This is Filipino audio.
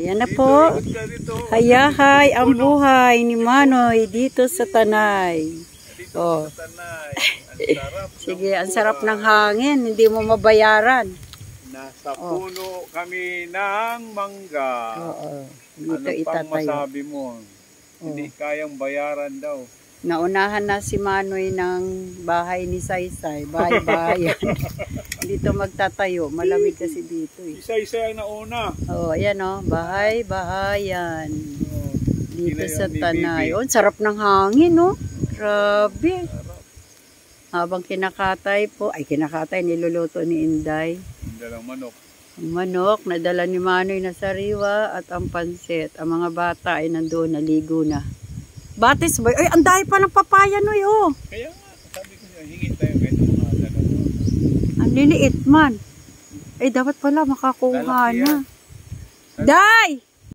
Ayan na po. Hayahay ang buhay ni Manoy dito sa Tanay. Oh. Sige, ang sarap ng hangin. Hindi mo mabayaran. Nasa puno kami ng mangga. Oo. Dito ano pang itatayo. masabi mo? Hindi kayang bayaran daw. Naunahan na si Manoy ng bahay ni Saysay. Bahay-bahayan. Dito magtatayo. Malamig kasi dito eh. Isa-isa ang nauna. Oh, ayan oh. Bahay-bahayan. Oh, dito sa Tanay. Oh, sarap ng hangin oh. Grabe. Habang kinakatay po. Ay, kinakatay. Niluluto ni Inday. Dalang manok. Ang manok. Nadala ni Manoy na sariwa at ang pansit. Ang mga bata ay nandoon. Naligo na. Batis ba? Ay, ang dahil pa ng papaya Noy, oh. Kaya nga, sabi ko niya, hingin tayo kahit mga dalawa. Ang liliit man. Ay, dapat pala makakuha na. Day!